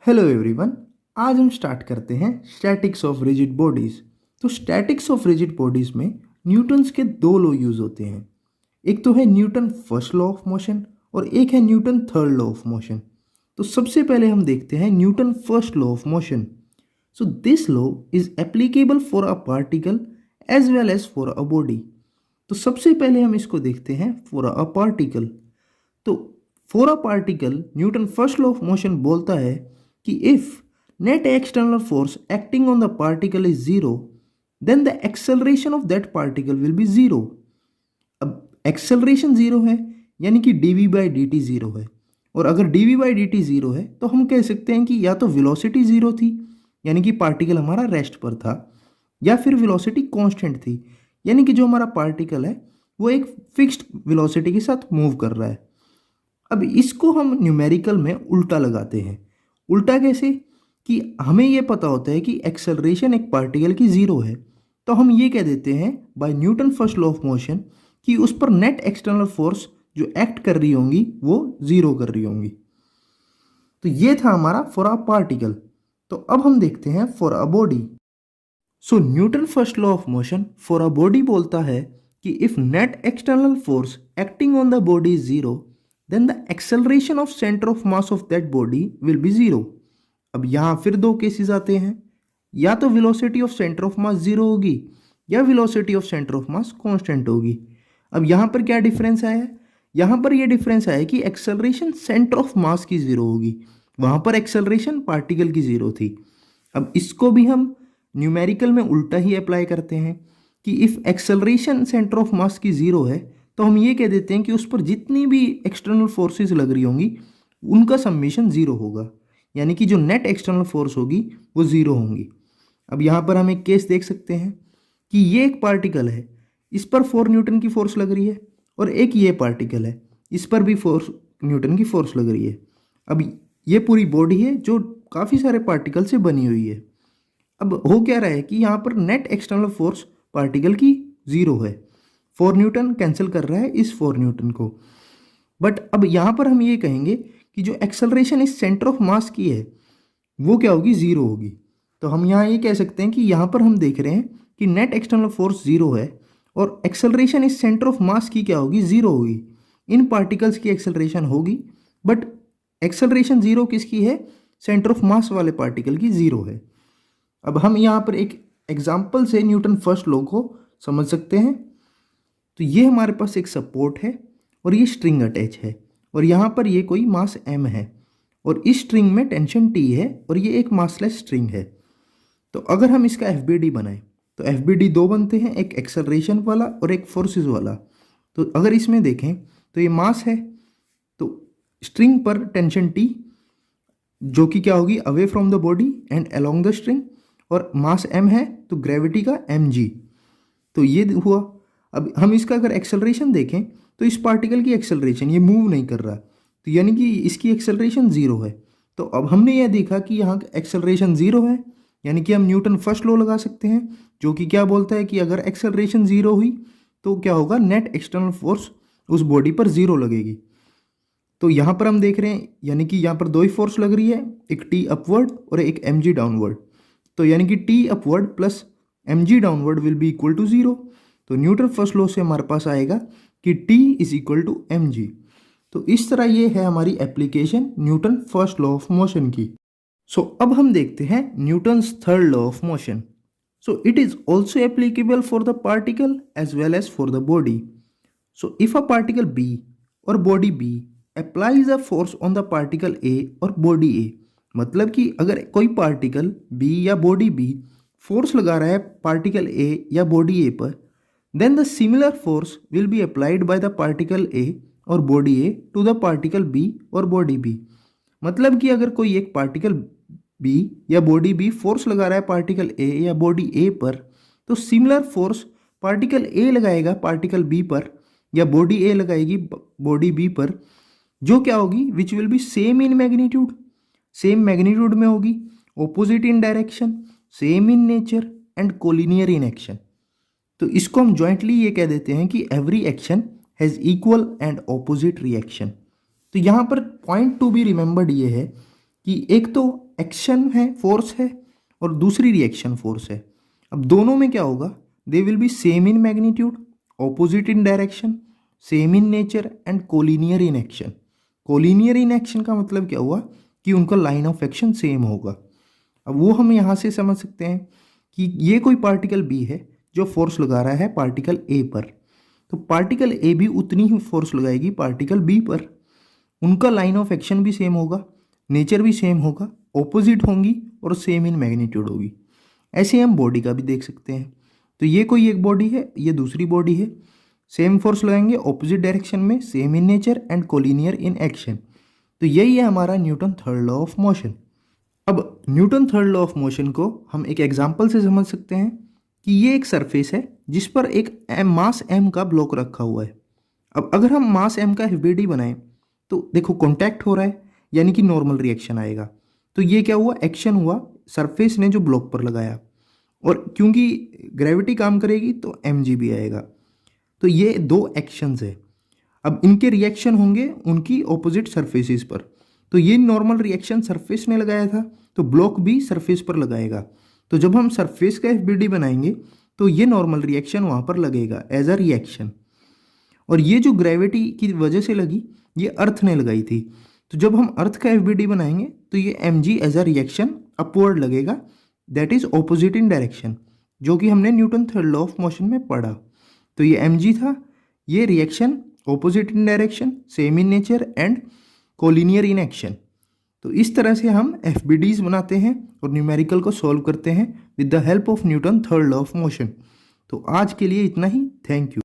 Hello everyone. आज हम start करते हैं स्टैटिक्स ऑफ रिजिड बॉडीज। तो स्टैटिक्स ऑफ रिजिड बॉडीज में न्यूटन्स के दो लॉ यूज होते हैं। एक तो है Newton first law of motion और एक है Newton third law of motion. तो सबसे पहले हम देखते हैं Newton first law of motion. So this law is applicable for a particle as well as for a body. तो सबसे पहले हम इसको देखते हैं फॉर अ पार्टिकल। तो for a particle Newton first law of motion बोलता है कि if net external force acting on the particle is zero then the acceleration of that particle will be zero. अब एक्सेलरेशन जीरो है यानी कि dv by D T zero है, और अगर dv by D T zero है तो हम कह सकते हैं कि या तो वेलोसिटी जीरो थी यानी कि पार्टिकल हमारा रेस्ट पर था, या फिर वेलोसिटी कांस्टेंट थी यानी कि जो हमारा पार्टिकल है वो एक फिक्स्ड वेलोसिटी के साथ मूव कर रहा है। अब इसको हम न्यूमेरिकल में उल्टा लगाते हैं। उल्टा कैसे? कि हमें ये पता होता है कि एक्सेलरेशन एक पार्टिकल की ज़ीरो है, तो हम ये कह देते हैं by Newton first law of motion कि उस पर नेट एक्सटर्नल फोर्स जो एक्ट कर रही होंगी वो ज़ीरो कर रही होंगी। तो ये था हमारा फॉर अ पार्टिकल। तो अब हम देखते हैं for a body. So Newton first law of motion for a body बोलता है कि if net external force acting on the body is zero then the acceleration of centre of mass of that body will be zero. अब यहाँ फिर दो cases आते हैं, या तो velocity of centre of mass zero होगी या velocity of centre of mass constant होगी। अब यहाँ पर क्या डिफरेंस आया है? यहाँ पर यह डिफरेंस आया कि एक्सेलरेशन सेंटर ऑफ मास की जीरो होगी, वहाँ पर एक्सेलरेशन पार्टिकल की जीरो थी। अब इसको भी हम न्यूमेरिकल में उल्टा ही अप्लाई करते हैं कि इफ़ एक्सेलरेशन सेंटर ऑफ मास की ज़ीरो है तो हम ये कह देते हैं कि उस पर जितनी भी एक्सटर्नल फोर्सेस लग रही होंगी उनका सम्मेशन ज़ीरो होगा, यानी कि जो नेट एक्सटर्नल फोर्स होगी वो ज़ीरो होंगी। अब यहाँ पर हम एक केस देख सकते हैं कि ये एक पार्टिकल है, इस पर 4 न्यूटन की फोर्स लग रही है, और एक ये पार्टिकल है, इस पर भी 4 न्यूटन की फोर्स लग रही है। अब ये पूरी बॉडी है जो काफ़ी सारे पार्टिकल से बनी हुई है। अब हो क्या रहा है कि यहाँ पर नेट एक्सटर्नल फोर्स पार्टिकल की जीरो है, 4 न्यूटन कैंसिल कर रहा है इस 4 न्यूटन को। बट अब यहाँ पर हम ये कहेंगे कि जो एक्सेलरेशन इस सेंटर ऑफ मास की है वो क्या होगी? जीरो होगी। तो हम यहाँ ये कह सकते हैं कि यहाँ पर हम देख रहे हैं कि नेट एक्सटर्नल फोर्स जीरो है और एक्सेलरेशन इस सेंटर ऑफ मास की क्या होगी? जीरो होगी। इन पार्टिकल्स की एक्सेलरेशन होगी, बट एक्सेलरेशन जीरो किसकी है? सेंटर ऑफ मास वाले पार्टिकल की जीरो है। अब हम यहाँ पर एक एग्जाम्पल से न्यूटन फर्स्ट लॉ को समझ सकते हैं। तो ये हमारे पास एक सपोर्ट है और ये स्ट्रिंग अटैच है, और यहाँ पर ये कोई मास m है और इस स्ट्रिंग में टेंशन T है और ये एक मासलेस स्ट्रिंग है। तो अगर हम इसका FBD बनाएं तो FBD दो बनते हैं, एक एक्सेलरेशन वाला और एक फोर्सेस वाला। तो अगर इसमें देखें तो ये मास है, तो स्ट्रिंग पर टेंशन T जो कि क्या होगी? Away from the body and along the string, और मास m है तो ग्रेविटी का mg। तो ये हुआ। अब हम इसका अगर एक्सेलरेशन देखें तो इस पार्टिकल की एक्सेलरेशन, ये मूव नहीं कर रहा, तो यानी कि इसकी एक्सेलरेशन ज़ीरो है। तो अब हमने यह देखा कि यहाँ एक्सेलरेशन ज़ीरो है, यानी कि हम न्यूटन फर्स्ट लॉ लगा सकते हैं जो कि क्या बोलता है कि अगर एक्सेलरेशन ज़ीरो हुई तो क्या होगा? नेट एक्सटर्नल फोर्स उस बॉडी पर ज़ीरो लगेगी। तो यहाँ पर हम देख रहे हैं यानी कि यहाँ पर दो ही फोर्स लग रही है, एक T अपवर्ड और एक mg डाउनवर्ड। तो यानी कि T upward plus mg downward will be equal to zero. तो न्यूटन फर्स्ट लॉ से हमारे पास आएगा कि T is equal to mg। तो इस तरह ये है हमारी application Newton first law of motion की। सो अब हम देखते हैं Newton's third law of motion. So it is also applicable for the particle as well as for the body. So if a particle B और body B applies a force on the particle A और body A, मतलब कि अगर कोई particle B या body B force लगा रहा है पार्टिकल A या बॉडी A पर, then the similar force will be applied by the particle A और body A to the particle B और बॉडी B। मतलब कि अगर कोई एक पार्टिकल B या बॉडी B फोर्स लगा रहा है पार्टिकल A या बॉडी A पर, तो सिमिलर फोर्स पार्टिकल A लगाएगा पार्टिकल B पर, या बॉडी A लगाएगी बॉडी B पर, जो क्या होगी? Which will be same in magnitude, same magnitude में होगी, opposite in direction, same in nature and collinear in action. तो इसको हम जॉइंटली ये कह देते हैं कि every action has equal and opposite reaction. तो यहाँ पर पॉइंट टू बी रिमेंबर्ड ये है कि एक तो एक्शन है, फोर्स है, और दूसरी रिएक्शन फोर्स है। अब दोनों में क्या होगा, they will be same in magnitude, opposite in direction, same in nature and collinear in action. Collinear in action का मतलब क्या हुआ कि उनका लाइन ऑफ एक्शन सेम होगा। अब वो हम यहाँ से समझ सकते हैं कि ये कोई पार्टिकल बी है जो फोर्स लगा रहा है पार्टिकल ए पर, तो पार्टिकल ए भी उतनी ही फोर्स लगाएगी पार्टिकल बी पर। उनका लाइन ऑफ एक्शन भी सेम होगा, नेचर भी सेम होगा, ऑपोजिट होंगी और सेम इन मैग्नीट्यूड होगी। ऐसे हम बॉडी का भी देख सकते हैं। तो ये कोई एक बॉडी है, ये दूसरी बॉडी है, सेम फोर्स लगाएंगे ऑपोजिट डायरेक्शन में, same in nature and collinear in action. तो यही है हमारा Newton third law of motion. अब Newton third law of motion को हम एक एग्जांपल से समझ सकते हैं कि ये एक सरफेस है जिस पर एक मास m का ब्लॉक रखा हुआ है। अब अगर हम मास m का एफबीडी बनाएं तो देखो कांटेक्ट हो रहा है, यानी कि नॉर्मल रिएक्शन आएगा। तो ये क्या हुआ, एक्शन हुआ सरफेस ने जो ब्लॉक पर लगाया, और क्योंकि ग्रेविटी काम करेगी तो mg भी आएगा। तो ये दो एक्शंस है। अब इनके रिएक्शन होंगे उनकी ऑपोजिट सरफेसेस पर। तो ये नॉर्मल रिएक्शन सरफेस ने लगाया था, तो ब्लॉक भी सरफेस पर लगाएगा। तो जब हम सरफेस का एफबीडी बनाएंगे तो ये नॉर्मल रिएक्शन वहाँ पर लगेगा एज अ रिएक्शन। और ये जो ग्रेविटी की वजह से लगी, ये अर्थ ने लगाई थी। तो जब हम अर्थ का एफबीडी बनाएंगे तो ये mg as a reaction upward लगेगा, that is opposite in direction, जो कि हमने Newton third law of motion में पढ़ा। तो ये mg था, ये reaction opposite in direction, same in nature and collinear in action. तो इस तरह से हम एफबीडीज बनाते हैं और न्यूमेरिकल को सॉल्व करते हैं with the help of Newton third law of motion. तो आज के लिए इतना ही, थैंक यू।